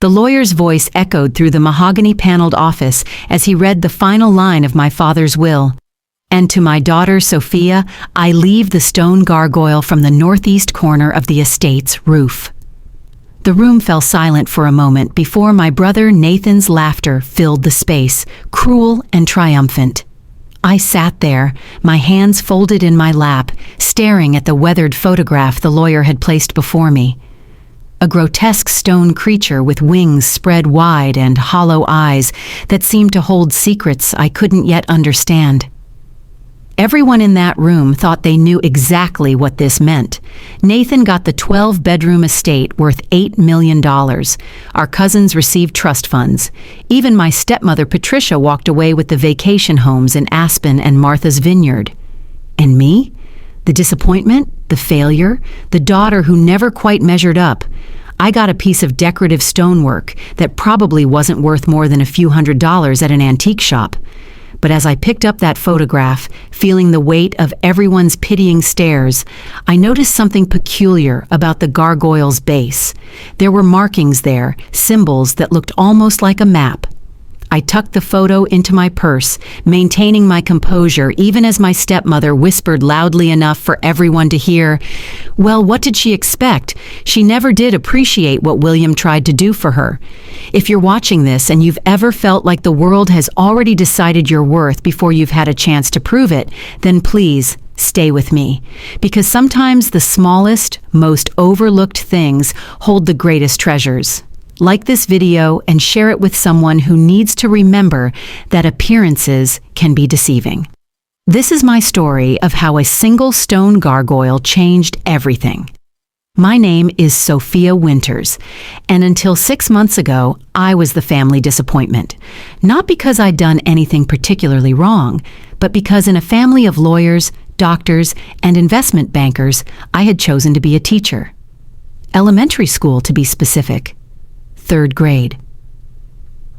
The lawyer's voice echoed through the mahogany-paneled office as he read the final line of my father's will. "And to my daughter Sophia, I leave the stone gargoyle from the northeast corner of the estate's roof." The room fell silent for a moment before my brother Nathan's laughter filled the space, cruel and triumphant. I sat there, my hands folded in my lap, staring at the weathered photograph the lawyer had placed before me. A grotesque stone creature with wings spread wide and hollow eyes that seemed to hold secrets I couldn't yet understand. Everyone in that room thought they knew exactly what this meant. Nathan got the 12-bedroom estate worth $8 million. Our cousins received trust funds. Even my stepmother Patricia walked away with the vacation homes in Aspen and Martha's Vineyard. And me? The disappointment, the failure, the daughter who never quite measured up. I got a piece of decorative stonework that probably wasn't worth more than a few $100s at an antique shop. But as I picked up that photograph, feeling the weight of everyone's pitying stares, I noticed something peculiar about the gargoyle's base. There were markings there, symbols that looked almost like a map. I tucked the photo into my purse, maintaining my composure even as my stepmother whispered loudly enough for everyone to hear, "Well, what did she expect? She never did appreciate what William tried to do for her." If you're watching this and you've ever felt like the world has already decided your worth before you've had a chance to prove it, then please stay with me. Because sometimes the smallest, most overlooked things hold the greatest treasures. Like this video and share it with someone who needs to remember that appearances can be deceiving. This is my story of how a single stone gargoyle changed everything. My name is Sophia Winters, and until 6 months ago, I was the family disappointment. Not because I'd done anything particularly wrong, but because in a family of lawyers, doctors, and investment bankers, I had chosen to be a teacher. Elementary school, to be specific. 3rd grade.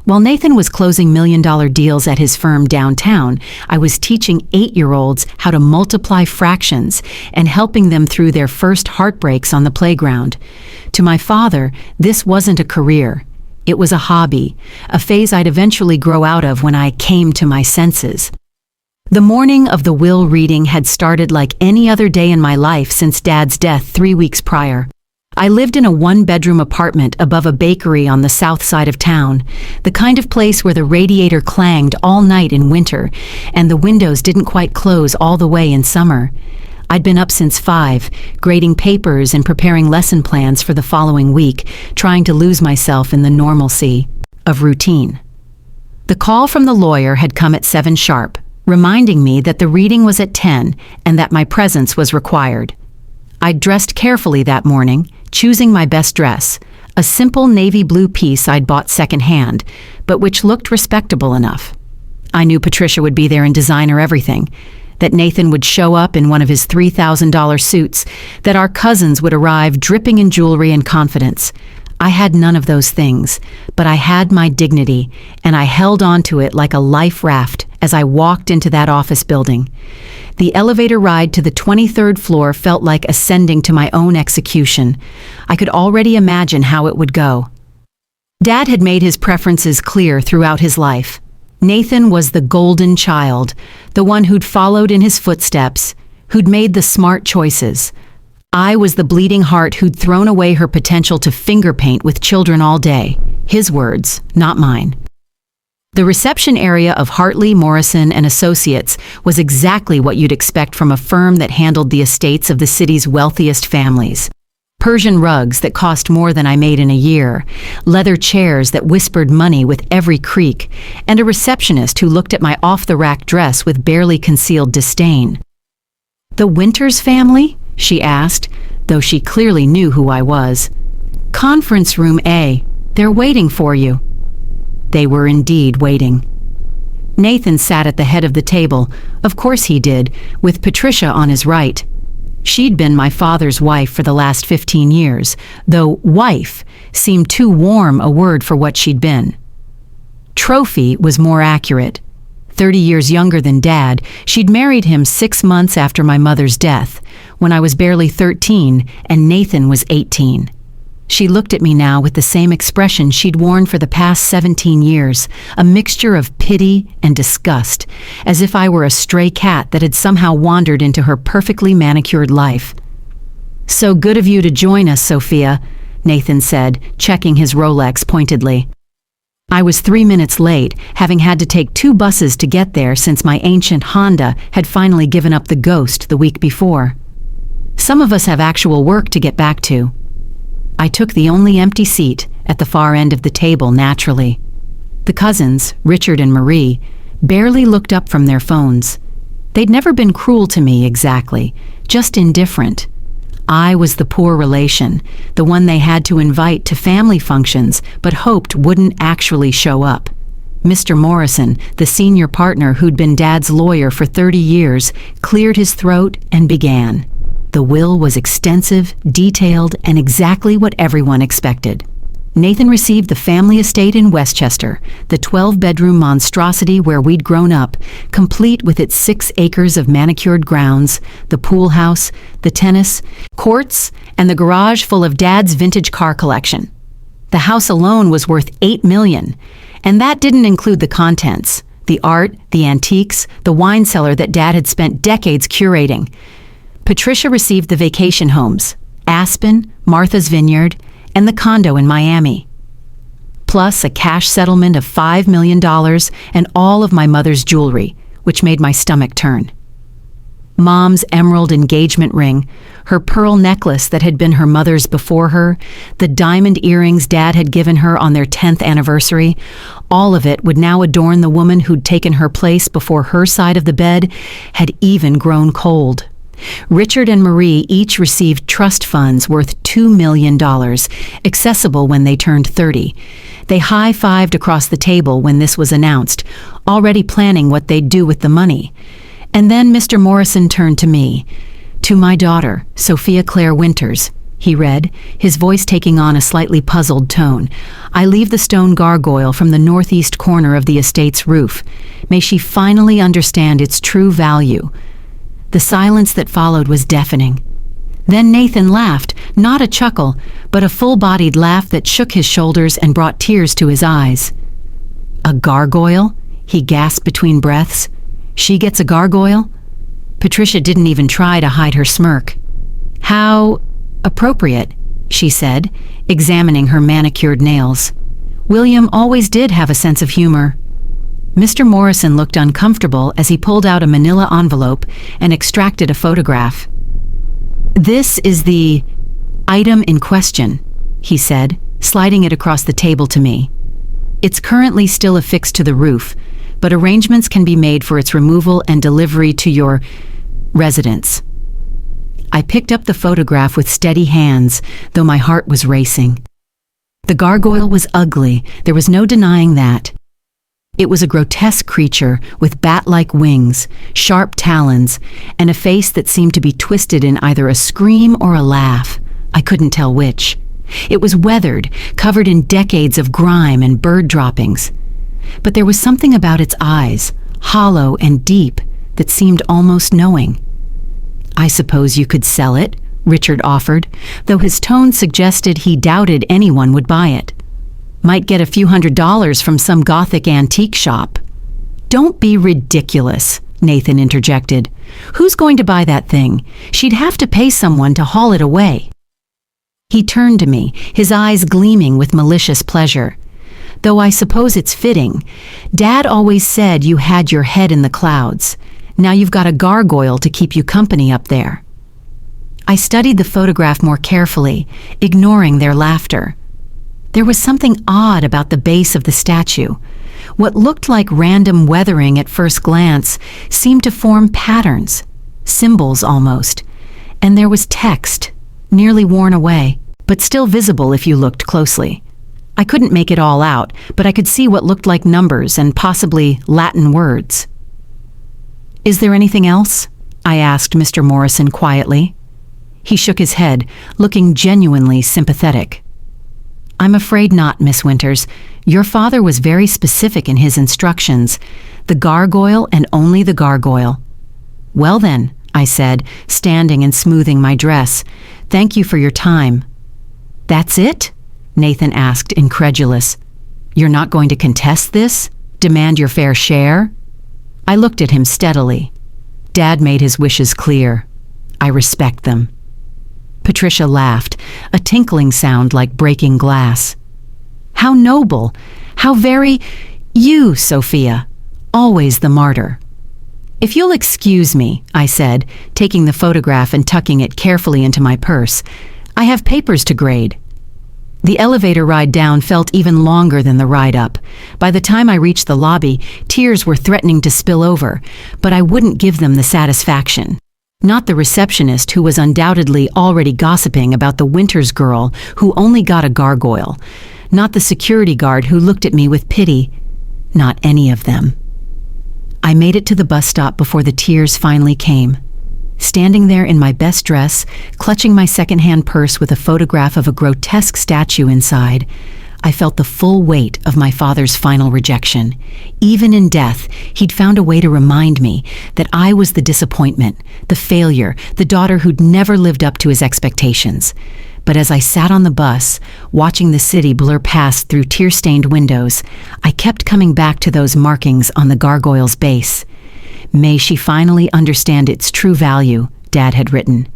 While Nathan was closing million-dollar deals at his firm downtown, I was teaching 8-year-olds how to multiply fractions and helping them through their first heartbreaks on the playground. To my father, this wasn't a career. It was a hobby, a phase I'd eventually grow out of when I came to my senses. The morning of the will reading had started like any other day in my life since Dad's death 3 weeks prior. I lived in a 1-bedroom apartment above a bakery on the south side of town, the kind of place where the radiator clanged all night in winter and the windows didn't quite close all the way in summer. I'd been up since 5, grading papers and preparing lesson plans for the following week, trying to lose myself in the normalcy of routine. The call from the lawyer had come at 7 sharp, reminding me that the reading was at 10 and that my presence was required. I'd dressed carefully that morning, choosing my best dress, a simple navy blue piece I'd bought secondhand, but which looked respectable enough. I knew Patricia would be there in designer everything, that Nathan would show up in one of his $3,000 suits, that our cousins would arrive dripping in jewelry and confidence. I had none of those things, but I had my dignity, and I held on to it like a life raft as I walked into that office building. The elevator ride to the 23rd floor felt like ascending to my own execution. I could already imagine how it would go. Dad had made his preferences clear throughout his life. Nathan was the golden child, the one who'd followed in his footsteps, who'd made the smart choices. I was the bleeding heart who'd thrown away her potential to finger paint with children all day. His words, not mine. The reception area of Hartley, Morrison & Associates was exactly what you'd expect from a firm that handled the estates of the city's wealthiest families. Persian rugs that cost more than I made in a year, leather chairs that whispered money with every creak, and a receptionist who looked at my off-the-rack dress with barely concealed disdain. "The Winters family?" she asked, though she clearly knew who I was. "Conference room A. They're waiting for you." They were indeed waiting. Nathan sat at the head of the table, of course he did, with Patricia on his right. She'd been my father's wife for the last 15 years, though wife seemed too warm a word for what she'd been. Trophy was more accurate. 30 years younger than Dad, she'd married him 6 months after my mother's death, when I was barely 13 and Nathan was 18. She looked at me now with the same expression she'd worn for the past 17 years, a mixture of pity and disgust, as if I were a stray cat that had somehow wandered into her perfectly manicured life. "So good of you to join us, Sophia," Nathan said, checking his Rolex pointedly. I was 3 minutes late, having had to take 2 buses to get there since my ancient Honda had finally given up the ghost the week before. Some of us have actual work to get back to. I took the only empty seat at the far end of the table naturally. The cousins, Richard and Marie, barely looked up from their phones. They'd never been cruel to me exactly, just indifferent. I was the poor relation, the one they had to invite to family functions but hoped wouldn't actually show up. Mr. Morrison, the senior partner who'd been Dad's lawyer for 30 years, cleared his throat and began. The will was extensive, detailed, and exactly what everyone expected. Nathan received the family estate in Westchester, the 12-bedroom monstrosity where we'd grown up, complete with its 6 acres of manicured grounds, the pool house, the tennis courts, and the garage full of Dad's vintage car collection. The house alone was worth $8 million, and that didn't include the contents, the art, the antiques, the wine cellar that Dad had spent decades curating. Patricia received the vacation homes, Aspen, Martha's Vineyard, and the condo in Miami, plus a cash settlement of $5 million and all of my mother's jewelry, which made my stomach turn. Mom's emerald engagement ring, her pearl necklace that had been her mother's before her, the diamond earrings Dad had given her on their 10th anniversary, all of it would now adorn the woman who'd taken her place before her side of the bed had even grown cold. Richard and Marie each received trust funds worth $2 million, accessible when they turned 30. They high-fived across the table when this was announced, already planning what they'd do with the money. And then Mr. Morrison turned to me. "To my daughter, Sophia Claire Winters," he read, his voice taking on a slightly puzzled tone. "I leave the stone gargoyle from the northeast corner of the estate's roof. May she finally understand its true value." The silence that followed was deafening. Then Nathan laughed, not a chuckle, but a full-bodied laugh that shook his shoulders and brought tears to his eyes. "A gargoyle?" he gasped between breaths. "She gets a gargoyle?" Patricia didn't even try to hide her smirk. "How appropriate," she said, examining her manicured nails. "William always did have a sense of humor." Mr. Morrison looked uncomfortable as he pulled out a manila envelope and extracted a photograph. "This is the item in question," he said, sliding it across the table to me. "It's currently still affixed to the roof, but arrangements can be made for its removal and delivery to your residence." I picked up the photograph with steady hands, though my heart was racing. The gargoyle was ugly, there was no denying that. It was a grotesque creature with bat-like wings, sharp talons, and a face that seemed to be twisted in either a scream or a laugh. I couldn't tell which. It was weathered, covered in decades of grime and bird droppings. But there was something about its eyes, hollow and deep, that seemed almost knowing. "I suppose you could sell it," Richard offered, though his tone suggested he doubted anyone would buy it. "Might get a few $100s from some Gothic antique shop." "Don't be ridiculous," Nathan interjected. "Who's going to buy that thing? She'd have to pay someone to haul it away." He turned to me, his eyes gleaming with malicious pleasure. "Though I suppose it's fitting. Dad always said you had your head in the clouds. Now you've got a gargoyle to keep you company up there." I studied the photograph more carefully, ignoring their laughter. There was something odd about the base of the statue. What looked like random weathering at first glance seemed to form patterns, symbols almost, and there was text, nearly worn away, but still visible if you looked closely. I couldn't make it all out, but I could see what looked like numbers and possibly Latin words. "Is there anything else?" I asked Mr. Morrison quietly. He shook his head, looking genuinely sympathetic. "I'm afraid not, Miss Winters. Your father was very specific in his instructions. The gargoyle and only the gargoyle." "Well then," I said, standing and smoothing my dress, "thank you for your time." That's it? Nathan asked, incredulous. You're not going to contest this? Demand your fair share? I looked at him steadily. Dad made his wishes clear. I respect them. Patricia laughed, a tinkling sound like breaking glass. How noble! How very you, Sophia. Always the martyr. If you'll excuse me, I said, taking the photograph and tucking it carefully into my purse. I have papers to grade. The elevator ride down felt even longer than the ride up. By the time I reached the lobby, tears were threatening to spill over, but I wouldn't give them the satisfaction. Not the receptionist who was undoubtedly already gossiping about the Winters girl who only got a gargoyle. Not the security guard who looked at me with pity. Not any of them. I made it to the bus stop before the tears finally came. Standing there in my best dress, clutching my second-hand purse with a photograph of a grotesque statue inside, I felt the full weight of my father's final rejection. Even in death, he'd found a way to remind me that I was the disappointment, the failure, the daughter who'd never lived up to his expectations. But as I sat on the bus, watching the city blur past through tear-stained windows, I kept coming back to those markings on the gargoyle's base. May she finally understand its true value, Dad had written.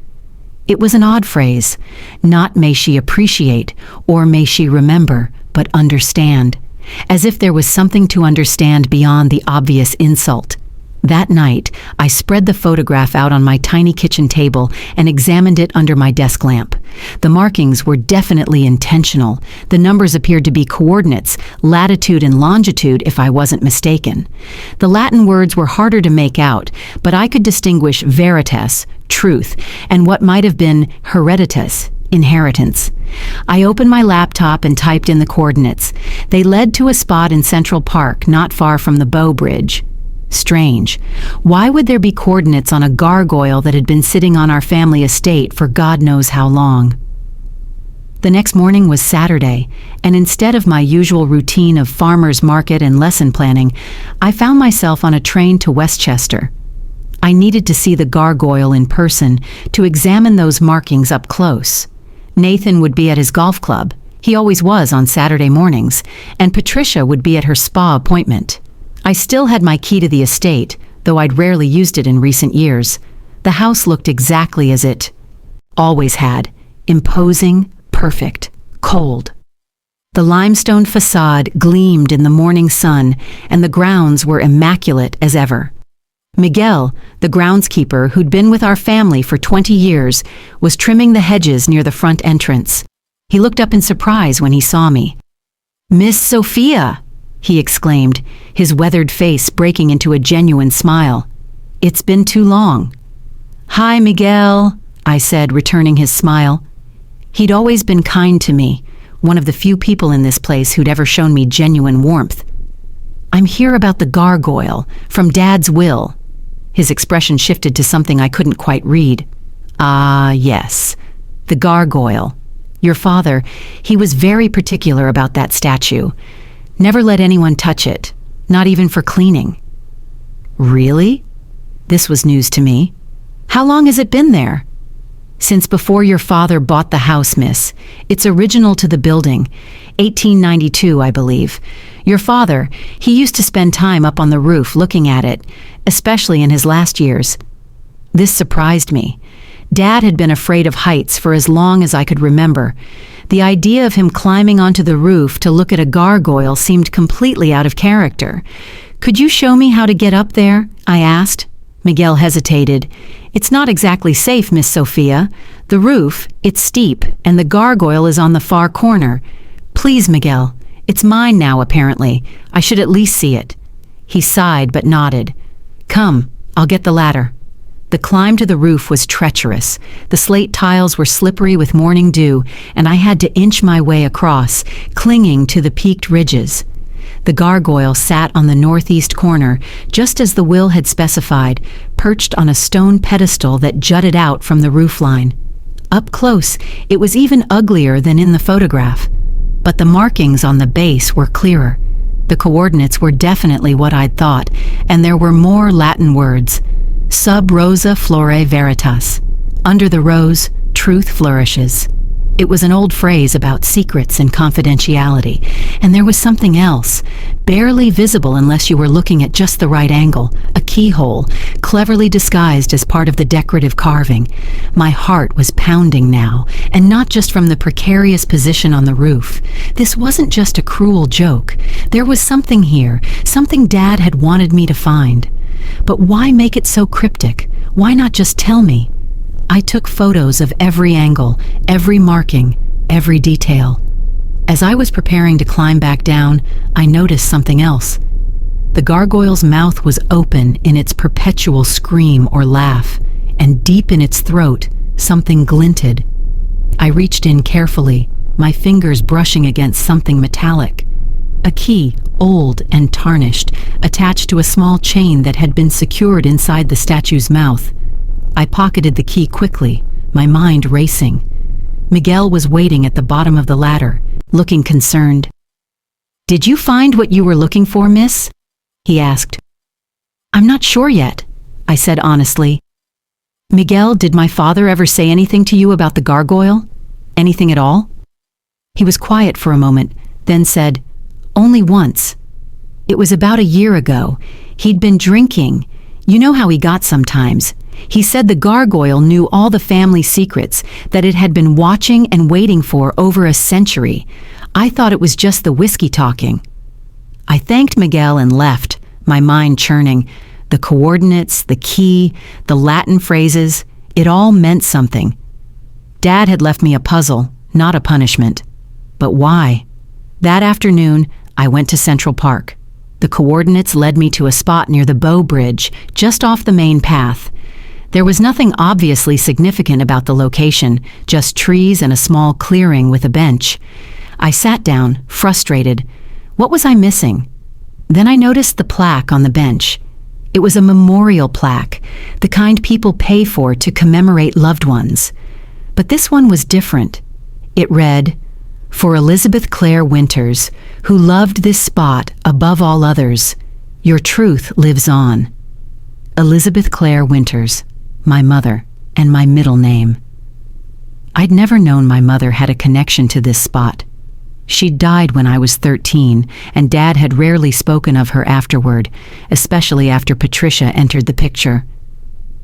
It was an odd phrase. Not may she appreciate, or may she remember, but understand. As if there was something to understand beyond the obvious insult. That night, I spread the photograph out on my tiny kitchen table and examined it under my desk lamp. The markings were definitely intentional. The numbers appeared to be coordinates, latitude and longitude if I wasn't mistaken. The Latin words were harder to make out, but I could distinguish veritas, truth, and what might have been hereditas, inheritance. I opened my laptop and typed in the coordinates. They led to a spot in Central Park, not far from the Bow Bridge. Strange. Why would there be coordinates on a gargoyle that had been sitting on our family estate for God knows how long? The next morning was Saturday, and instead of my usual routine of farmer's market and lesson planning, I found myself on a train to Westchester. I needed to see the gargoyle in person to examine those markings up close. Nathan would be at his golf club. He always was on Saturday mornings, and Patricia would be at her spa appointment. I still had my key to the estate, though I'd rarely used it in recent years. The house looked exactly as it always had, imposing, perfect, cold. The limestone facade gleamed in the morning sun, and the grounds were immaculate as ever. Miguel, the groundskeeper who'd been with our family for 20 years, was trimming the hedges near the front entrance. He looked up in surprise when he saw me. "Miss Sophia!" he exclaimed, his weathered face breaking into a genuine smile. "It's been too long." "Hi, Miguel," I said, returning his smile. He'd always been kind to me, one of the few people in this place who'd ever shown me genuine warmth. "I'm here about the gargoyle, from Dad's will." His expression shifted to something I couldn't quite read. "Ah, yes, the gargoyle. Your father, he was very particular about that statue. Never let anyone touch it, not even for cleaning." "Really?" This was news to me. "How long has it been there?" "Since before your father bought the house, miss. It's original to the building. 1892, I believe. Your father, he used to spend time up on the roof looking at it, especially in his last years." This surprised me. Dad had been afraid of heights for as long as I could remember. The idea of him climbing onto the roof to look at a gargoyle seemed completely out of character. "Could you show me how to get up there?" I asked. Miguel hesitated. "It's not exactly safe, Miss Sophia. The roof, it's steep, and the gargoyle is on the far corner. Please, Miguel. It's mine now, apparently. I should at least see it." He sighed but nodded. "Come, I'll get the ladder." The climb to the roof was treacherous. The slate tiles were slippery with morning dew, and I had to inch my way across, clinging to the peaked ridges. The gargoyle sat on the northeast corner, just as the will had specified, perched on a stone pedestal that jutted out from the roofline. Up close, it was even uglier than in the photograph. But the markings on the base were clearer. The coordinates were definitely what I'd thought, and there were more Latin words. Sub rosa flore veritas. Under the rose, truth flourishes. It was an old phrase about secrets and confidentiality, and there was something else, barely visible unless you were looking at just the right angle, a keyhole, cleverly disguised as part of the decorative carving. My heart was pounding now, and not just from the precarious position on the roof. This wasn't just a cruel joke. There was something here, something Dad had wanted me to find. But why make it so cryptic? Why not just tell me? I took photos of every angle, every marking, every detail. As I was preparing to climb back down, I noticed something else. The gargoyle's mouth was open in its perpetual scream or laugh, and deep in its throat, something glinted. I reached in carefully, my fingers brushing against something metallic. A key, old and tarnished, attached to a small chain that had been secured inside the statue's mouth. I pocketed the key quickly, my mind racing. Miguel was waiting at the bottom of the ladder, looking concerned. "Did you find what you were looking for, miss?" he asked. "I'm not sure yet," I said honestly. "Miguel, did my father ever say anything to you about the gargoyle? Anything at all?" He was quiet for a moment, then said, "Only once. It was about a year ago. He'd been drinking. You know how he got sometimes. He said the gargoyle knew all the family secrets, that it had been watching and waiting for over a century. I thought it was just the whiskey talking." I thanked Miguel and left, my mind churning. The coordinates, the key, the Latin phrases, it all meant something. Dad had left me a puzzle, not a punishment. But why? That afternoon, I went to Central Park. The coordinates led me to a spot near the Bow Bridge, just off the main path. There was nothing obviously significant about the location, just trees and a small clearing with a bench. I sat down, frustrated. What was I missing? Then I noticed the plaque on the bench. It was a memorial plaque, the kind people pay for to commemorate loved ones. But this one was different. It read, "For Elizabeth Clare Winters, who loved this spot above all others, your truth lives on." Elizabeth Clare Winters, my mother, and my middle name. I'd never known my mother had a connection to this spot. She'd died when I was 13, and Dad had rarely spoken of her afterward, especially after Patricia entered the picture.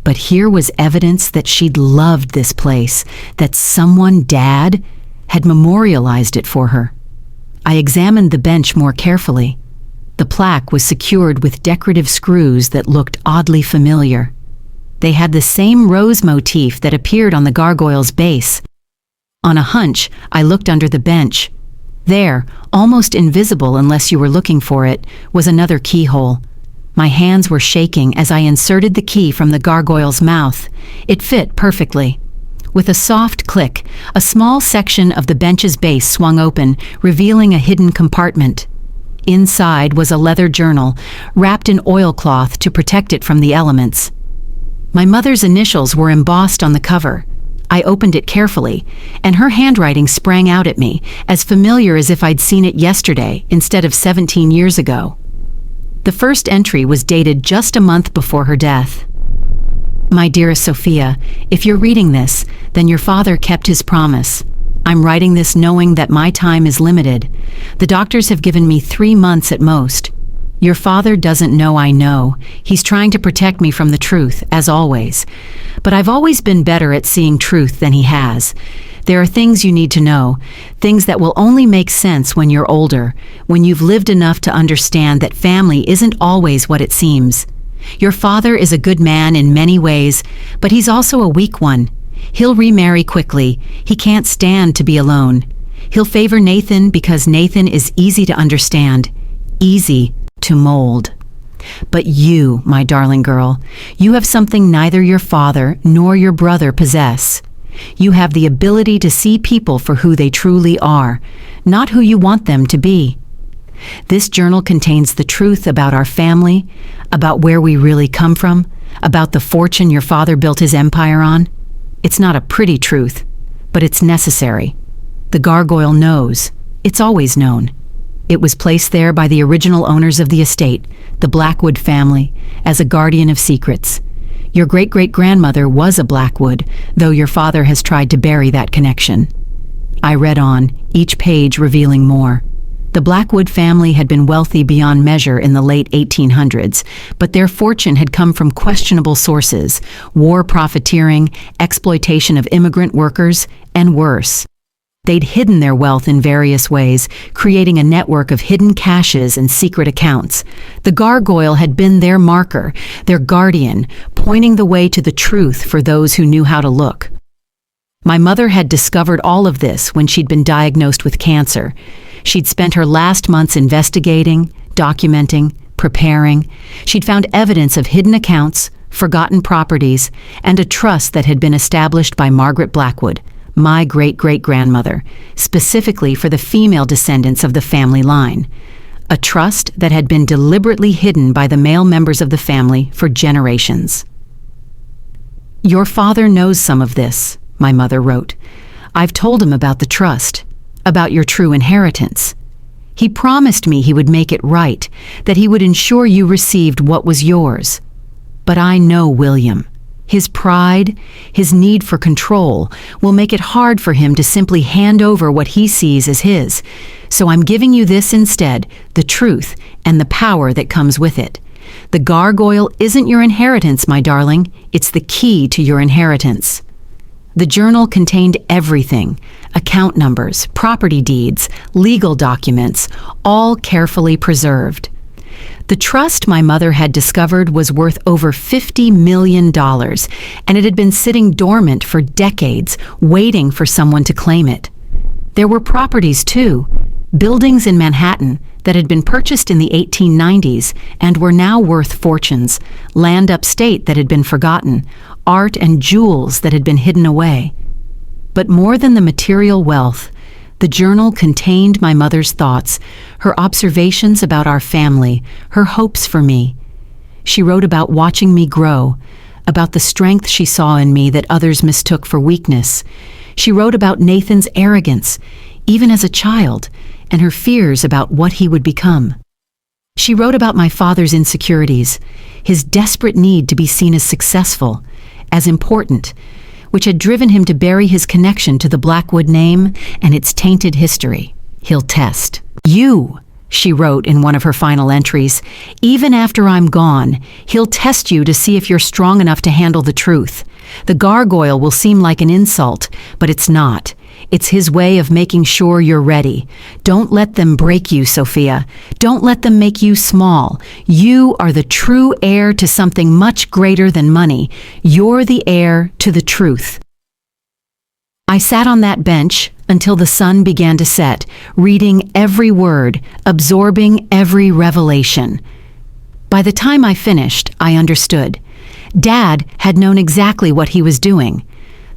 But here was evidence that she'd loved this place, that someone, Dad, had memorialized it for her. I examined the bench more carefully. The plaque was secured with decorative screws that looked oddly familiar. They had the same rose motif that appeared on the gargoyle's base. On a hunch, I looked under the bench. There, almost invisible unless you were looking for it, was another keyhole. My hands were shaking as I inserted the key from the gargoyle's mouth. It fit perfectly. With a soft click, a small section of the bench's base swung open, revealing a hidden compartment. Inside was a leather journal, wrapped in oilcloth to protect it from the elements. My mother's initials were embossed on the cover. I opened it carefully, and her handwriting sprang out at me, as familiar as if I'd seen it yesterday instead of 17 years ago. The first entry was dated just a month before her death. "My dearest Sophia, if you're reading this, then your father kept his promise. I'm writing this knowing that my time is limited. The doctors have given me 3 months at most. Your father doesn't know I know. He's trying to protect me from the truth, as always. But I've always been better at seeing truth than he has. There are things you need to know, things that will only make sense when you're older, when you've lived enough to understand that family isn't always what it seems. Your father is a good man in many ways, but he's also a weak one. He'll remarry quickly. He can't stand to be alone. He'll favor Nathan because Nathan is easy to understand, easy to mold. But you, my darling girl, you have something neither your father nor your brother possess. You have the ability to see people for who they truly are, not who you want them to be. This journal contains the truth about our family, about where we really come from, about the fortune your father built his empire on. It's not a pretty truth, but it's necessary. The gargoyle knows. It's always known. It was placed there by the original owners of the estate, the Blackwood family, as a guardian of secrets. Your great-great-grandmother was a Blackwood, though your father has tried to bury that connection. I read on, each page revealing more. The Blackwood family had been wealthy beyond measure in the late 1800s, but their fortune had come from questionable sources: war profiteering, exploitation of immigrant workers, and worse. They'd hidden their wealth in various ways, creating a network of hidden caches and secret accounts. The gargoyle had been their marker, their guardian, pointing the way to the truth for those who knew how to look. My mother had discovered all of this when she'd been diagnosed with cancer. She'd spent her last months investigating, documenting, preparing. She'd found evidence of hidden accounts, forgotten properties, and a trust that had been established by Margaret Blackwood, my great-great-grandmother, specifically for the female descendants of the family line. A trust that had been deliberately hidden by the male members of the family for generations. "Your father knows some of this," my mother wrote. "I've told him about the trust, about your true inheritance. He promised me he would make it right, that he would ensure you received what was yours. But I know William. His pride, his need for control, will make it hard for him to simply hand over what he sees as his. So I'm giving you this instead, the truth and the power that comes with it. The gargoyle isn't your inheritance, my darling. It's the key to your inheritance." The journal contained everything: account numbers, property deeds, legal documents, all carefully preserved. The trust my mother had discovered was worth over $50 million, and it had been sitting dormant for decades, waiting for someone to claim it. There were properties too, buildings in Manhattan that had been purchased in the 1890s and were now worth fortunes, land upstate that had been forgotten, art and jewels that had been hidden away. But more than the material wealth, the journal contained my mother's thoughts, her observations about our family, her hopes for me. She wrote about watching me grow, about the strength she saw in me that others mistook for weakness. She wrote about Nathan's arrogance, even as a child, and her fears about what he would become. She wrote about my father's insecurities, his desperate need to be seen as successful, as important, which had driven him to bury his connection to the Blackwood name and its tainted history. "He'll test you," she wrote in one of her final entries. "Even after I'm gone, he'll test you to see if you're strong enough to handle the truth. The gargoyle will seem like an insult, but it's not. It's his way of making sure you're ready. Don't let them break you, Sophia. Don't let them make you small. You are the true heir to something much greater than money. You're the heir to the truth." I sat on that bench until the sun began to set, reading every word, absorbing every revelation. By the time I finished, I understood. Dad had known exactly what he was doing.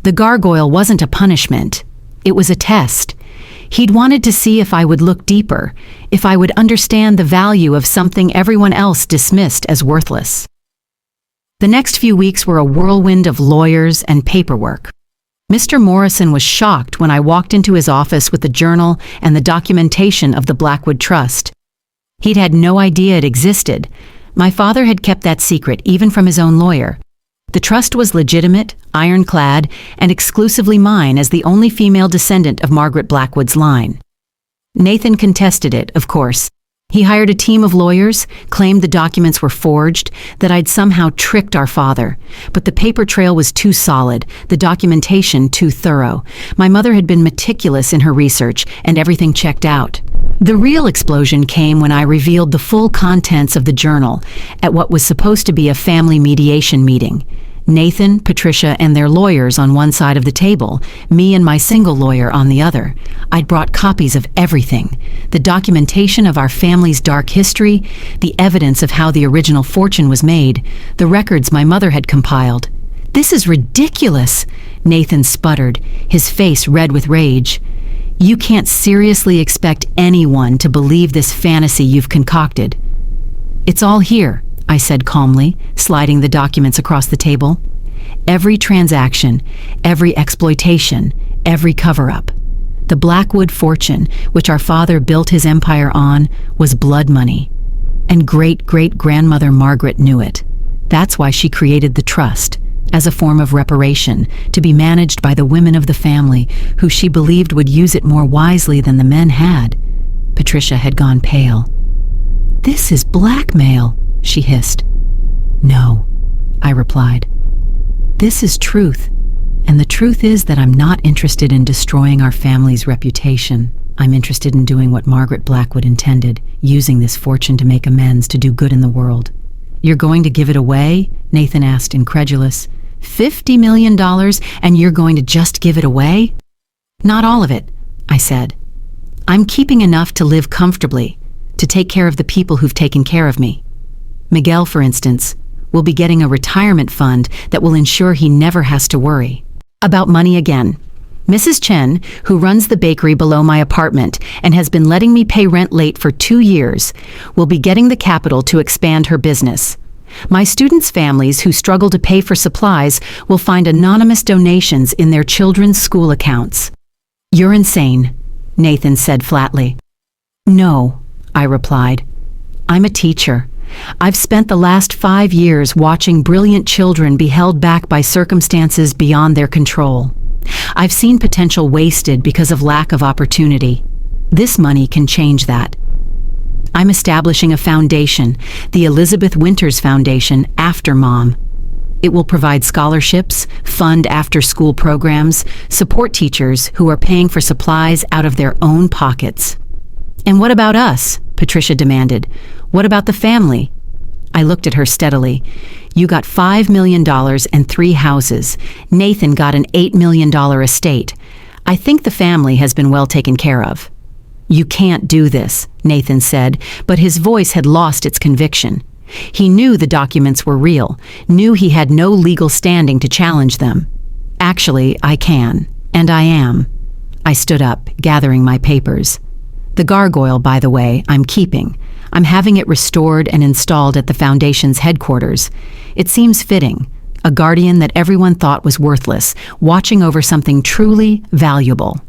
The gargoyle wasn't a punishment. It was a test. He'd wanted to see if I would look deeper, if I would understand the value of something everyone else dismissed as worthless. The next few weeks were a whirlwind of lawyers and paperwork. Mr. Morrison was shocked when I walked into his office with the journal and the documentation of the Blackwood Trust. He'd had no idea it existed. My father had kept that secret even from his own lawyer. The trust was legitimate, ironclad, and exclusively mine as the only female descendant of Margaret Blackwood's line. Nathan contested it, of course. He hired a team of lawyers, claimed the documents were forged, that I'd somehow tricked our father. But the paper trail was too solid, the documentation too thorough. My mother had been meticulous in her research, and everything checked out. The real explosion came when I revealed the full contents of the journal at what was supposed to be a family mediation meeting. Nathan, Patricia, and their lawyers on one side of the table, me and my single lawyer on the other. I'd brought copies of everything: the documentation of our family's dark history, the evidence of how the original fortune was made, the records my mother had compiled. "This is ridiculous," Nathan sputtered, his face red with rage. "You can't seriously expect anyone to believe this fantasy you've concocted." "It's all here," I said calmly, sliding the documents across the table. Every transaction, every exploitation, every cover-up. The Blackwood fortune, which our father built his empire on, was blood money. And great-great-grandmother Margaret knew it. That's why she created the trust, as a form of reparation, to be managed by the women of the family who she believed would use it more wisely than the men had. Patricia had gone pale. "This is blackmail," she hissed. "No," I replied. "This is truth, and the truth is that I'm not interested in destroying our family's reputation. I'm interested in doing what Margaret Blackwood intended, using this fortune to make amends, to do good in the world." "You're going to give it away?" Nathan asked, incredulous. $50 million, and you're going to just give it away?" "Not all of it," I said. "I'm keeping enough to live comfortably, to take care of the people who've taken care of me. Miguel, for instance, will be getting a retirement fund that will ensure he never has to worry about money again. Mrs. Chen, who runs the bakery below my apartment and has been letting me pay rent late for 2 years, will be getting the capital to expand her business. My students' families who struggle to pay for supplies will find anonymous donations in their children's school accounts." "You're insane," Nathan said flatly. "No," I replied. "I'm a teacher. I've spent the last 5 years watching brilliant children be held back by circumstances beyond their control. I've seen potential wasted because of lack of opportunity. This money can change that. I'm establishing a foundation, the Elizabeth Winters Foundation, after Mom. It will provide scholarships, fund after-school programs, support teachers who are paying for supplies out of their own pockets." "And what about us?" Patricia demanded. "What about the family?" I looked at her steadily. "You got $5 million and 3 houses. Nathan got an $8 million estate. I think the family has been well taken care of." "You can't do this," Nathan said, but his voice had lost its conviction. He knew the documents were real, knew he had no legal standing to challenge them. "Actually, I can, and I am." I stood up, gathering my papers. "The gargoyle, by the way, I'm keeping. I'm having it restored and installed at the Foundation's headquarters. It seems fitting, a guardian that everyone thought was worthless, watching over something truly valuable."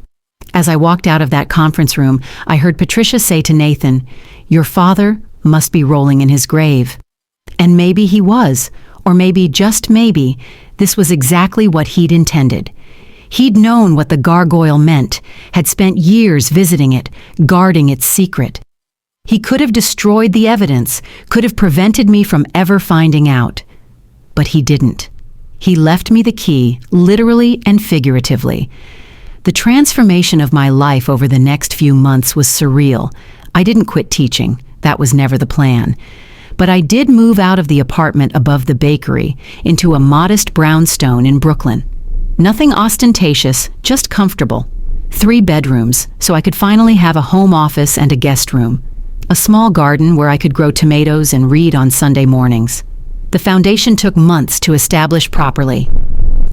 As I walked out of that conference room, I heard Patricia say to Nathan, "Your father must be rolling in his grave." And maybe he was, or maybe, just maybe, this was exactly what he'd intended. He'd known what the gargoyle meant, had spent years visiting it, guarding its secret. He could have destroyed the evidence, could have prevented me from ever finding out. But he didn't. He left me the key, literally and figuratively. The transformation of my life over the next few months was surreal. I didn't quit teaching. That was never the plan. But I did move out of the apartment above the bakery into a modest brownstone in Brooklyn. Nothing ostentatious, just comfortable. 3 bedrooms, so I could finally have a home office and a guest room. A small garden where I could grow tomatoes and read on Sunday mornings. The foundation took months to establish properly.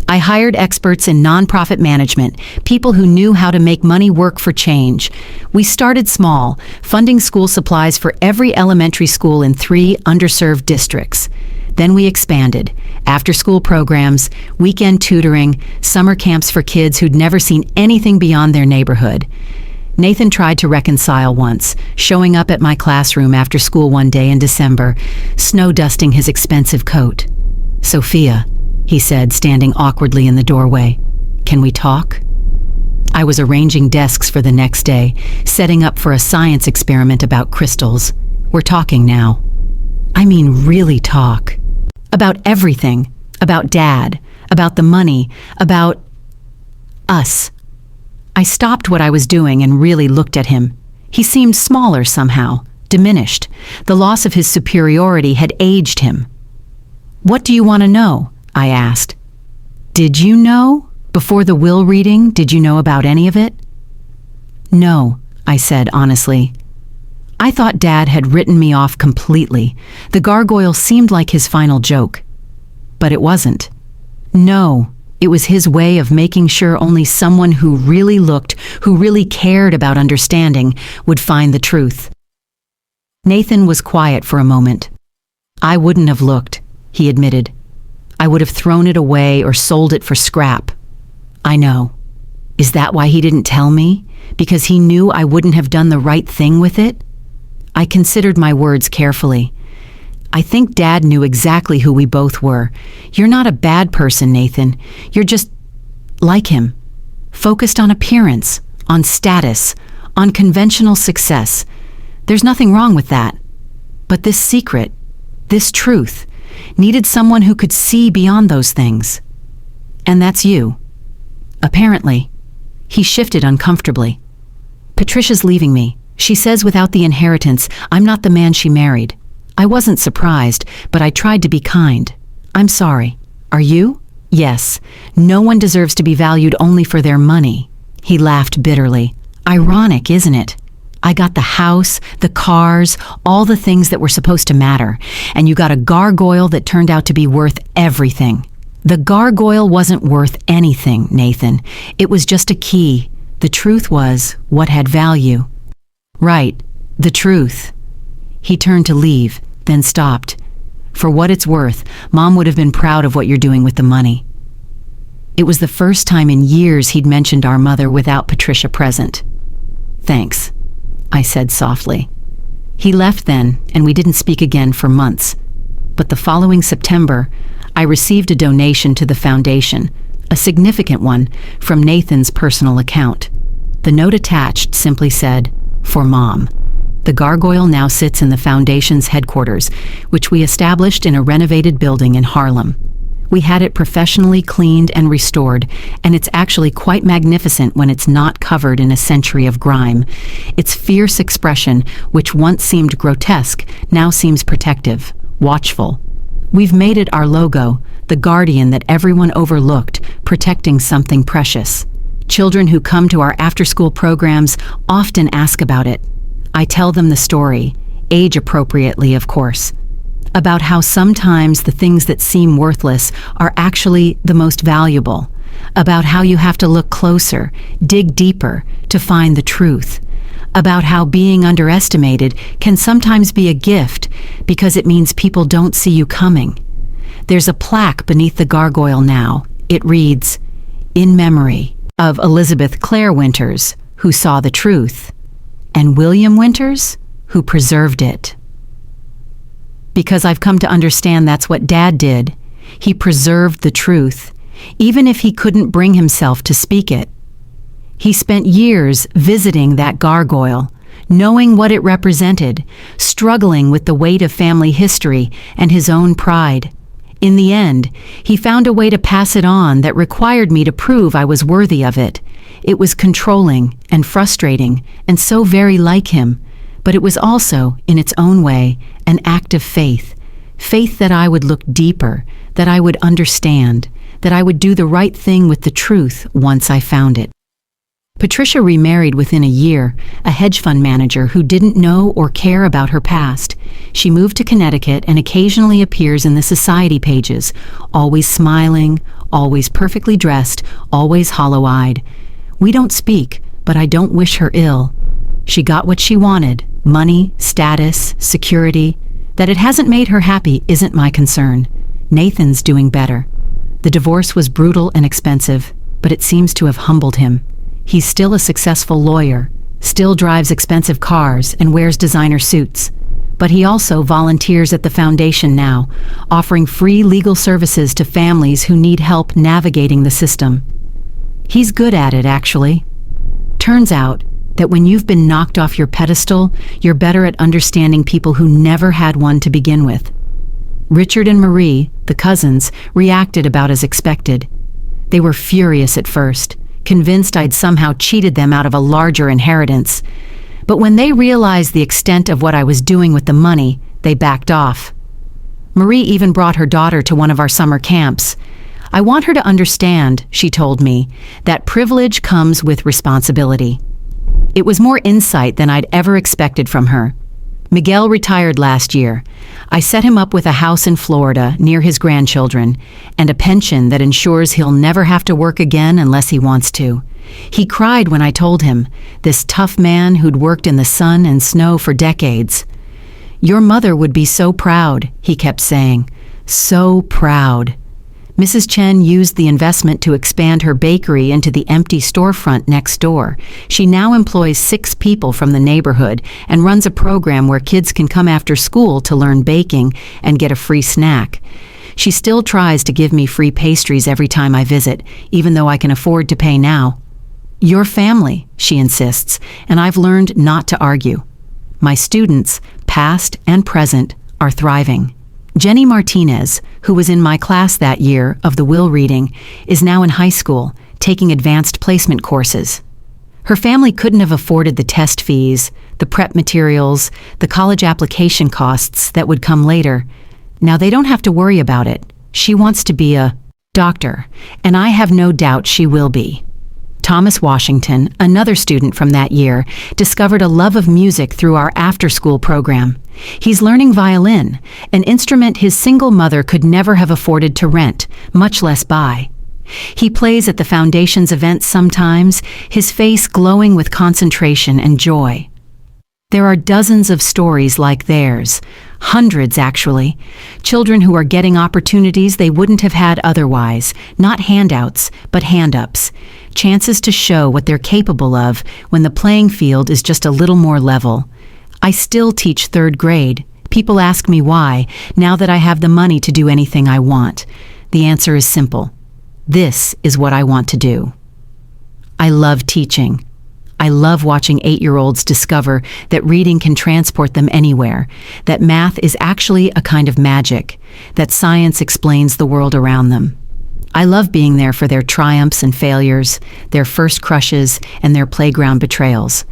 I hired experts in nonprofit management, people who knew how to make money work for change. We started small, funding school supplies for every elementary school in 3 underserved districts. Then we expanded. After-school programs, weekend tutoring, summer camps for kids who'd never seen anything beyond their neighborhood. Nathan tried to reconcile once, showing up at my classroom after school one day in December, snow-dusting his expensive coat. "Sophia," he said, standing awkwardly in the doorway, "can we talk?" I was arranging desks for the next day, setting up for a science experiment about crystals. "We're talking now. I mean, really talk. About everything. About Dad. About the money. About us." I stopped what I was doing and really looked at him. He seemed smaller somehow, diminished. The loss of his superiority had aged him. "What do you want to know?" I asked. "Did you know? Before the will reading, did you know about any of it?" "No," I said honestly. I thought Dad had written me off completely. The gargoyle seemed like his final joke. But it wasn't. No, it was his way of making sure only someone who really looked, who really cared about understanding, would find the truth. Nathan was quiet for a moment. "I wouldn't have looked," he admitted. "I would have thrown it away or sold it for scrap." "I know. Is that why he didn't tell me? Because he knew I wouldn't have done the right thing with it?" I considered my words carefully. I think Dad knew exactly who we both were. You're not a bad person, Nathan. You're just like him. Focused on appearance, on status, on conventional success. There's nothing wrong with that. But this secret, this truth, needed someone who could see beyond those things. And that's you. Apparently. He shifted uncomfortably. Patricia's leaving me. She says without the inheritance, I'm not the man she married. I wasn't surprised, but I tried to be kind. I'm sorry. Are you? Yes. No one deserves to be valued only for their money. He laughed bitterly. Ironic, isn't it? I got the house, the cars, all the things that were supposed to matter, and you got a gargoyle that turned out to be worth everything. The gargoyle wasn't worth anything, Nathan. It was just a key. The truth was what had value. Right, the truth. He turned to leave, then stopped. For what it's worth, Mom would have been proud of what you're doing with the money. It was the first time in years he'd mentioned our mother without Patricia present. Thanks, I said softly. He left then, and we didn't speak again for months. But the following September, I received a donation to the foundation, a significant one, from Nathan's personal account. The note attached simply said, "For Mom." The gargoyle now sits in the foundation's headquarters, which we established in a renovated building in Harlem. We had it professionally cleaned and restored, and it's actually quite magnificent when it's not covered in a century of grime. Its fierce expression, which once seemed grotesque, now seems protective, watchful. We've made it our logo, the guardian that everyone overlooked, protecting something precious. Children who come to our after-school programs often ask about it. I tell them the story, age-appropriately, of course, about how sometimes the things that seem worthless are actually the most valuable, about how you have to look closer, dig deeper to find the truth, about how being underestimated can sometimes be a gift because it means people don't see you coming. There's a plaque beneath the gargoyle now. It reads, "In memory of Elizabeth Clare Winters, who saw the truth, and William Winters, who preserved it." Because I've come to understand that's what Dad did. He preserved the truth, even if he couldn't bring himself to speak it. He spent years visiting that gargoyle, knowing what it represented, struggling with the weight of family history and his own pride. In the end, he found a way to pass it on that required me to prove I was worthy of it. It was controlling and frustrating and so very like him, but it was also, in its own way, an act of faith. Faith that I would look deeper, that I would understand, that I would do the right thing with the truth once I found it. Patricia remarried within a year, a hedge fund manager who didn't know or care about her past. She moved to Connecticut and occasionally appears in the society pages, always smiling, always perfectly dressed, always hollow-eyed. We don't speak, but I don't wish her ill. She got what she wanted, money, status, security. That it hasn't made her happy isn't my concern. Nathan's doing better. The divorce was brutal and expensive, but it seems to have humbled him. He's still a successful lawyer, still drives expensive cars and wears designer suits. But he also volunteers at the foundation now, offering free legal services to families who need help navigating the system. He's good at it, actually. Turns out that when you've been knocked off your pedestal, you're better at understanding people who never had one to begin with. Richard and Marie, the cousins, reacted about as expected. They were furious at first, convinced I'd somehow cheated them out of a larger inheritance. But when they realized the extent of what I was doing with the money, they backed off. Marie even brought her daughter to one of our summer camps. I want her to understand, she told me, that privilege comes with responsibility. It was more insight than I'd ever expected from her. Miguel retired last year. I set him up with a house in Florida near his grandchildren and a pension that ensures he'll never have to work again unless he wants to. He cried when I told him, this tough man who'd worked in the sun and snow for decades. "Your mother would be so proud," he kept saying. "So proud." Mrs. Chen used the investment to expand her bakery into the empty storefront next door. She now employs 6 people from the neighborhood and runs a program where kids can come after school to learn baking and get a free snack. She still tries to give me free pastries every time I visit, even though I can afford to pay now. "Your family," she insists, and I've learned not to argue. My students, past and present, are thriving. Jenny Martinez, who was in my class that year of the will reading, is now in high school, taking advanced placement courses. Her family couldn't have afforded the test fees, the prep materials, the college application costs that would come later. Now they don't have to worry about it. She wants to be a doctor, and I have no doubt she will be. Thomas Washington, another student from that year, discovered a love of music through our after-school program. He's learning violin, an instrument his single mother could never have afforded to rent, much less buy. He plays at the Foundation's events sometimes, his face glowing with concentration and joy. There are dozens of stories like theirs, hundreds actually, children who are getting opportunities they wouldn't have had otherwise, not handouts, but hand-ups, chances to show what they're capable of when the playing field is just a little more level. I still teach 3rd grade. People ask me why, now that I have the money to do anything I want. The answer is simple. This is what I want to do. I love teaching. I love watching 8-year-olds discover that reading can transport them anywhere, that math is actually a kind of magic, that science explains the world around them. I love being there for their triumphs and failures, their first crushes, and their playground betrayals.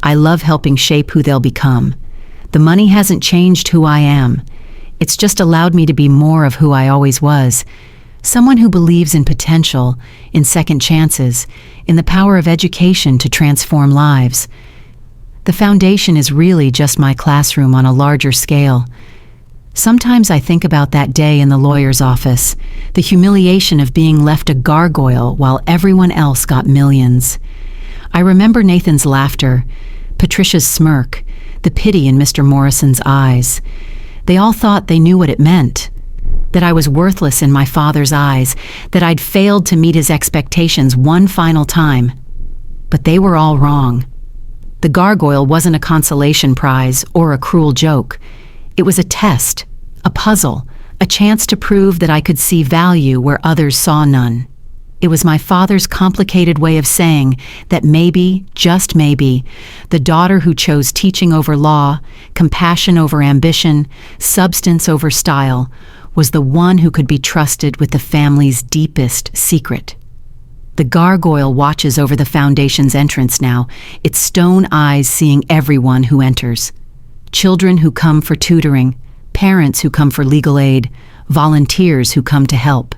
I love helping shape who they'll become. The money hasn't changed who I am. It's just allowed me to be more of who I always was. Someone who believes in potential, in second chances, in the power of education to transform lives. The foundation is really just my classroom on a larger scale. Sometimes I think about that day in the lawyer's office, the humiliation of being left a gargoyle while everyone else got millions. I remember Nathan's laughter, Patricia's smirk, the pity in Mr. Morrison's eyes. They all thought they knew what it meant. That I was worthless in my father's eyes, that I'd failed to meet his expectations one final time. But they were all wrong. The gargoyle wasn't a consolation prize or a cruel joke. It was a test, a puzzle, a chance to prove that I could see value where others saw none. It was my father's complicated way of saying that maybe, just maybe, the daughter who chose teaching over law, compassion over ambition, substance over style, was the one who could be trusted with the family's deepest secret. The gargoyle watches over the foundation's entrance now, its stone eyes seeing everyone who enters. Children who come for tutoring, parents who come for legal aid, volunteers who come to help.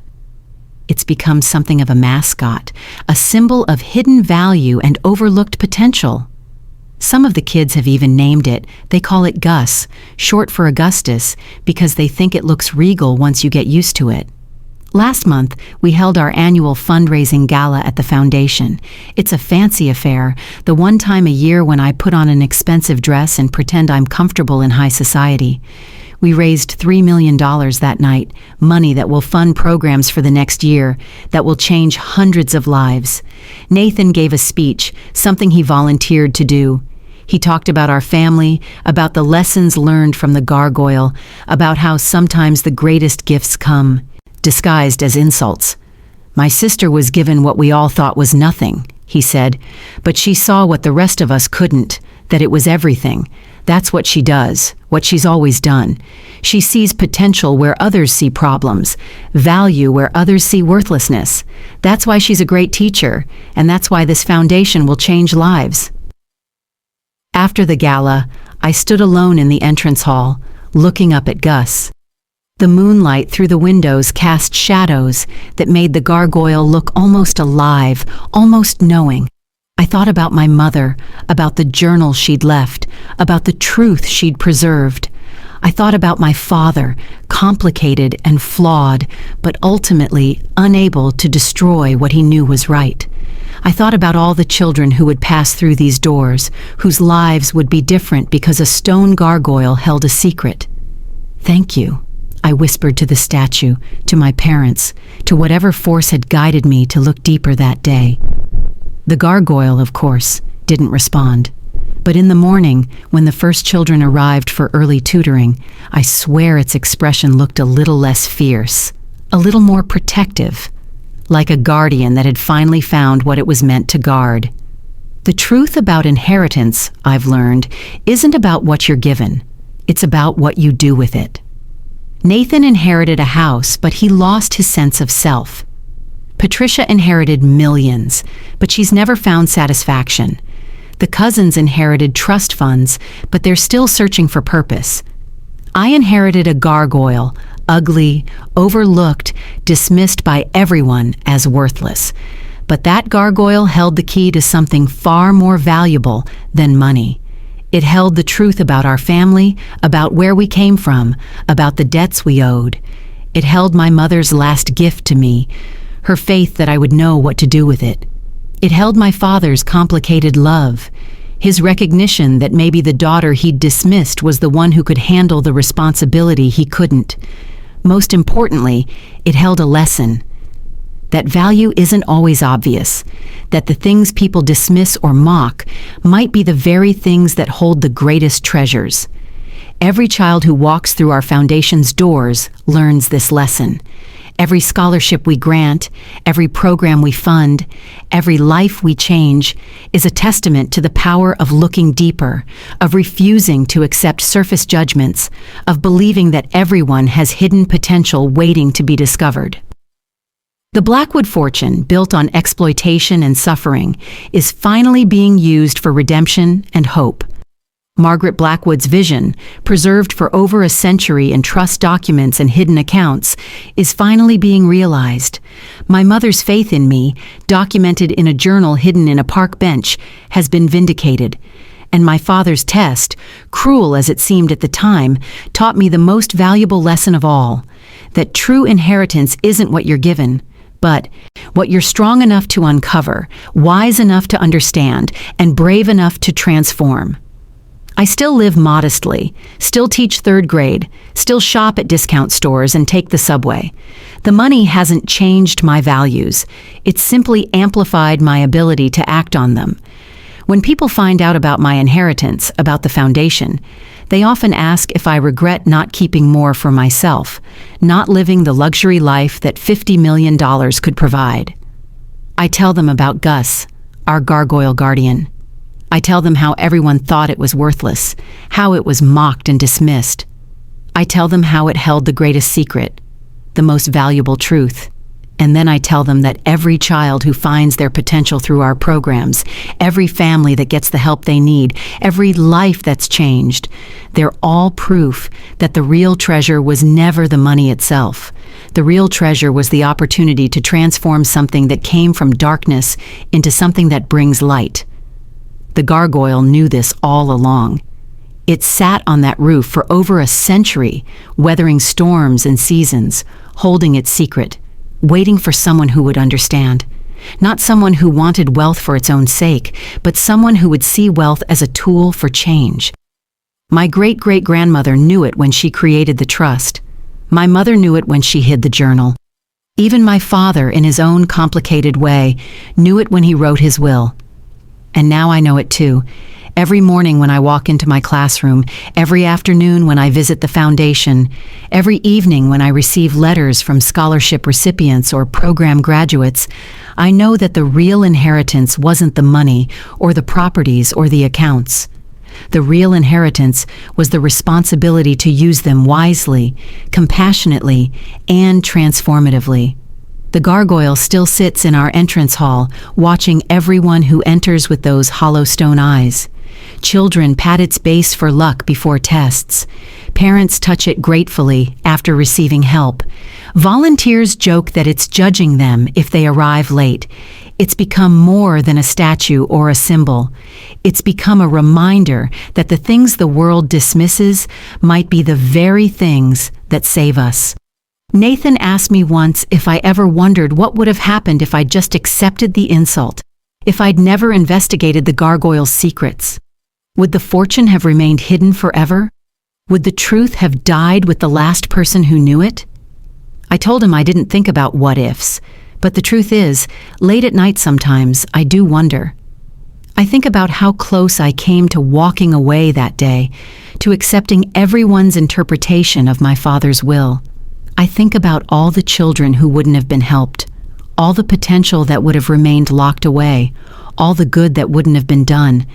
It's become something of a mascot, a symbol of hidden value and overlooked potential. Some of the kids have even named it. They call it Gus, short for Augustus, because they think it looks regal once you get used to it. Last month, we held our annual fundraising gala at the foundation. It's a fancy affair, the one time a year when I put on an expensive dress and pretend I'm comfortable in high society. We raised $3 million that night, money that will fund programs for the next year, that will change hundreds of lives. Nathan gave a speech, something he volunteered to do. He talked about our family, about the lessons learned from the gargoyle, about how sometimes the greatest gifts come disguised as insults. "My sister was given what we all thought was nothing," he said, "but she saw what the rest of us couldn't, that it was everything. That's what she does, what she's always done. She sees potential where others see problems, value where others see worthlessness. That's why she's a great teacher, and that's why this foundation will change lives." After the gala, I stood alone in the entrance hall, looking up at Gus. The moonlight through the windows cast shadows that made the gargoyle look almost alive, almost knowing. I thought about my mother, about the journal she'd left, about the truth she'd preserved. I thought about my father, complicated and flawed, but ultimately unable to destroy what he knew was right. I thought about all the children who would pass through these doors, whose lives would be different because a stone gargoyle held a secret. Thank you. I whispered to the statue, to my parents, to whatever force had guided me to look deeper that day. The gargoyle, of course, didn't respond. But in the morning, when the first children arrived for early tutoring, I swear its expression looked a little less fierce, a little more protective, like a guardian that had finally found what it was meant to guard. The truth about inheritance, I've learned, isn't about what you're given. It's about what you do with it. Nathan inherited a house, but he lost his sense of self. Patricia inherited millions, but she's never found satisfaction. The cousins inherited trust funds, but they're still searching for purpose. I inherited a gargoyle, ugly, overlooked, dismissed by everyone as worthless. But that gargoyle held the key to something far more valuable than money. It held the truth about our family, about where we came from, about the debts we owed. It held my mother's last gift to me, her faith that I would know what to do with it. It held my father's complicated love, his recognition that maybe the daughter he'd dismissed was the one who could handle the responsibility he couldn't. Most importantly, it held a lesson. That value isn't always obvious, that the things people dismiss or mock might be the very things that hold the greatest treasures. Every child who walks through our foundation's doors learns this lesson. Every scholarship we grant, every program we fund, every life we change is a testament to the power of looking deeper, of refusing to accept surface judgments, of believing that everyone has hidden potential waiting to be discovered. The Blackwood fortune, built on exploitation and suffering, is finally being used for redemption and hope. Margaret Blackwood's vision, preserved for over a century in trust documents and hidden accounts, is finally being realized. My mother's faith in me, documented in a journal hidden in a park bench, has been vindicated. And my father's test, cruel as it seemed at the time, taught me the most valuable lesson of all, that true inheritance isn't what you're given, but what you're strong enough to uncover, wise enough to understand, and brave enough to transform. I still live modestly, still teach third grade, still shop at discount stores and take the subway. The money hasn't changed my values. It's simply amplified my ability to act on them. When people find out about my inheritance, about the foundation, they often ask if I regret not keeping more for myself, not living the luxury life that $50 million could provide. I tell them about Gus, our gargoyle guardian. I tell them how everyone thought it was worthless, how it was mocked and dismissed. I tell them how it held the greatest secret, the most valuable truth. And then I tell them that every child who finds their potential through our programs, every family that gets the help they need, every life that's changed, they're all proof that the real treasure was never the money itself. The real treasure was the opportunity to transform something that came from darkness into something that brings light. The gargoyle knew this all along. It sat on that roof for over a century, weathering storms and seasons, holding its secret, waiting for someone who would understand. Not someone who wanted wealth for its own sake, but someone who would see wealth as a tool for change. My great-great-grandmother knew it when she created the trust. My mother knew it when she hid the journal. Even my father, in his own complicated way, knew it when he wrote his will. And now I know it too. Every morning when I walk into my classroom, every afternoon when I visit the foundation, every evening when I receive letters from scholarship recipients or program graduates, I know that the real inheritance wasn't the money or the properties or the accounts. The real inheritance was the responsibility to use them wisely, compassionately, and transformatively. The gargoyle still sits in our entrance hall, watching everyone who enters with those hollow stone eyes. Children pat its base for luck before tests. Parents touch it gratefully after receiving help. Volunteers joke that it's judging them if they arrive late. It's become more than a statue or a symbol. It's become a reminder that the things the world dismisses might be the very things that save us. Nathan asked me once if I ever wondered what would have happened if I'd just accepted the insult, if I'd never investigated the gargoyle's secrets. Would the fortune have remained hidden forever? Would the truth have died with the last person who knew it? I told him I didn't think about what ifs, but the truth is, late at night sometimes, I do wonder. I think about how close I came to walking away that day, to accepting everyone's interpretation of my father's will. I think about all the children who wouldn't have been helped, all the potential that would have remained locked away, all the good that wouldn't have been done,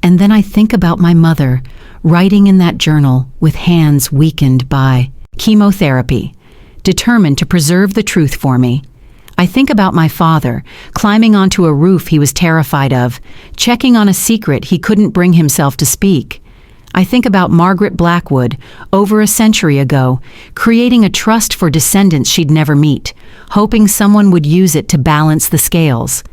and then I think about my mother, writing in that journal with hands weakened by chemotherapy, determined to preserve the truth for me. I think about my father, climbing onto a roof he was terrified of, checking on a secret he couldn't bring himself to speak. I think about Margaret Blackwood, over a century ago, creating a trust for descendants she'd never meet, hoping someone would use it to balance the scales.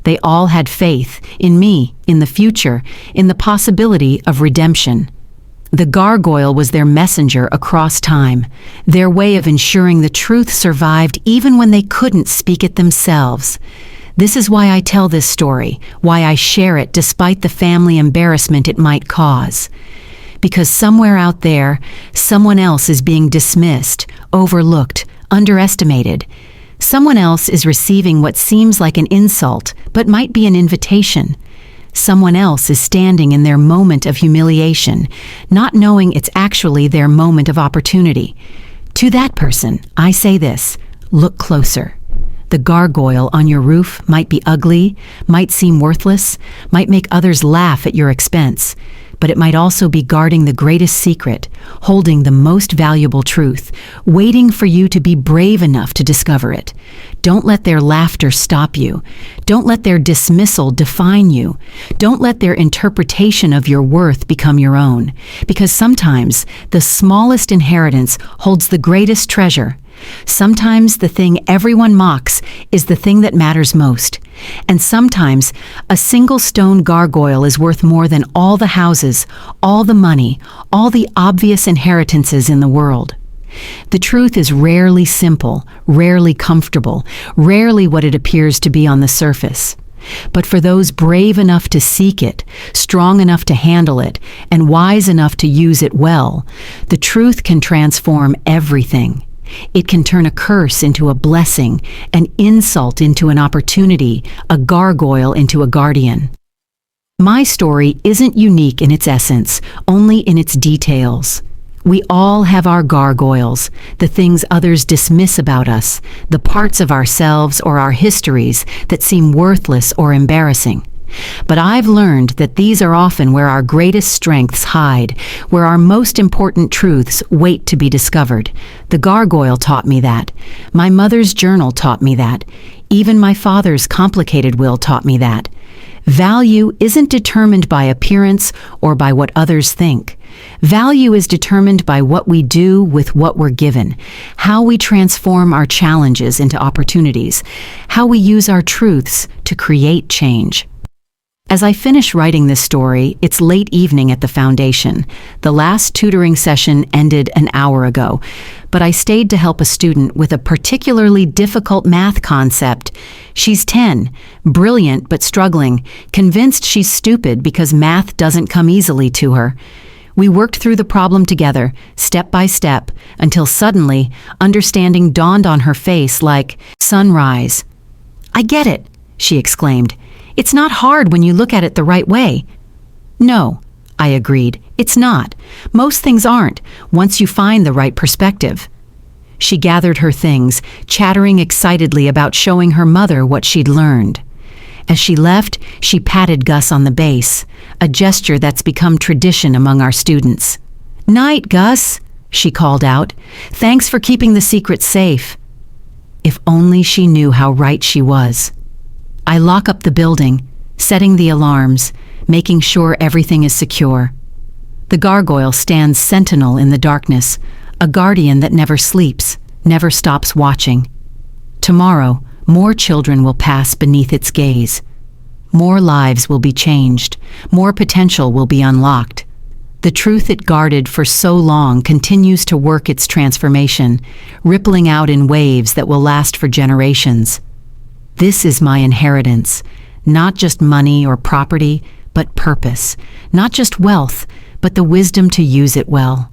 They all had faith in me, in the future, in the possibility of redemption. The gargoyle was their messenger across time, their way of ensuring the truth survived even when they couldn't speak it themselves. This is why I tell this story, why I share it despite the family embarrassment it might cause. Because somewhere out there, someone else is being dismissed, overlooked, underestimated. Someone else is receiving what seems like an insult, but might be an invitation. Someone else is standing in their moment of humiliation, not knowing it's actually their moment of opportunity. To that person, I say this: look closer. The gargoyle on your roof might be ugly, might seem worthless, might make others laugh at your expense, but it might also be guarding the greatest secret, holding the most valuable truth, waiting for you to be brave enough to discover it. Don't let their laughter stop you. Don't let their dismissal define you. Don't let their interpretation of your worth become your own, because sometimes the smallest inheritance holds the greatest treasure. Sometimes the thing everyone mocks is the thing that matters most. And sometimes a single stone gargoyle is worth more than all the houses, all the money, all the obvious inheritances in the world. The truth is rarely simple, rarely comfortable, rarely what it appears to be on the surface. But for those brave enough to seek it, strong enough to handle it, and wise enough to use it well, the truth can transform everything. It can turn a curse into a blessing, an insult into an opportunity, a gargoyle into a guardian. My story isn't unique in its essence, only in its details. We all have our gargoyles, the things others dismiss about us, the parts of ourselves or our histories that seem worthless or embarrassing. But I've learned that these are often where our greatest strengths hide, where our most important truths wait to be discovered. The gargoyle taught me that. My mother's journal taught me that. Even my father's complicated will taught me that. Value isn't determined by appearance or by what others think. Value is determined by what we do with what we're given, how we transform our challenges into opportunities, how we use our truths to create change. As I finish writing this story, it's late evening at the foundation. The last tutoring session ended an hour ago, but I stayed to help a student with a particularly difficult math concept. She's 10, brilliant but struggling, convinced she's stupid because math doesn't come easily to her. We worked through the problem together, step by step, until suddenly, understanding dawned on her face like sunrise. "I get it," she exclaimed. "It's not hard when you look at it the right way." "No," I agreed, "it's not. Most things aren't, once you find the right perspective." She gathered her things, chattering excitedly about showing her mother what she'd learned. As she left, she patted Gus on the base, a gesture that's become tradition among our students. "Night, Gus," she called out. "Thanks for keeping the secret safe." If only she knew how right she was. I lock up the building, setting the alarms, making sure everything is secure. The gargoyle stands sentinel in the darkness, a guardian that never sleeps, never stops watching. Tomorrow, more children will pass beneath its gaze. More lives will be changed, more potential will be unlocked. The truth it guarded for so long continues to work its transformation, rippling out in waves that will last for generations. This is my inheritance, not just money or property, but purpose, not just wealth, but the wisdom to use it well.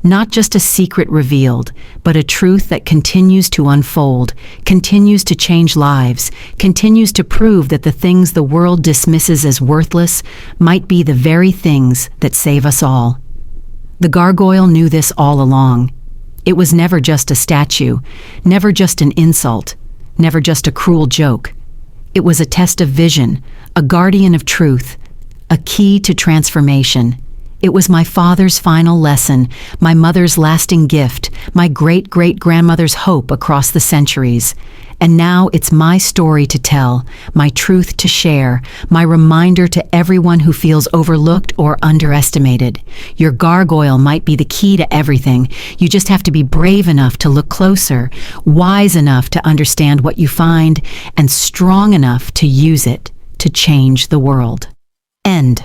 Not just a secret revealed, but a truth that continues to unfold, continues to change lives, continues to prove that the things the world dismisses as worthless might be the very things that save us all. The gargoyle knew this all along. It was never just a statue, never just an insult, never just a cruel joke. It was a test of vision, a guardian of truth, a key to transformation. It was my father's final lesson, my mother's lasting gift, my great-great-grandmother's hope across the centuries. And now it's my story to tell, my truth to share, my reminder to everyone who feels overlooked or underestimated. Your gargoyle might be the key to everything. You just have to be brave enough to look closer, wise enough to understand what you find, and strong enough to use it to change the world. End.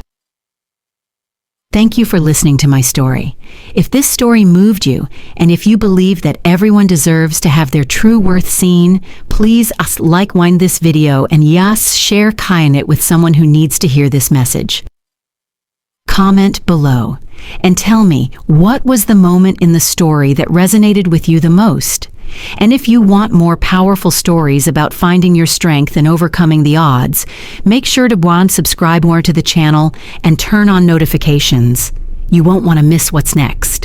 Thank you for listening to my story. If this story moved you, and if you believe that everyone deserves to have their true worth seen, please like this video and share it with someone who needs to hear this message. Comment below and tell me, what was the moment in the story that resonated with you the most? And if you want more powerful stories about finding your strength and overcoming the odds, make sure to subscribe more to the channel and turn on notifications. You won't want to miss what's next.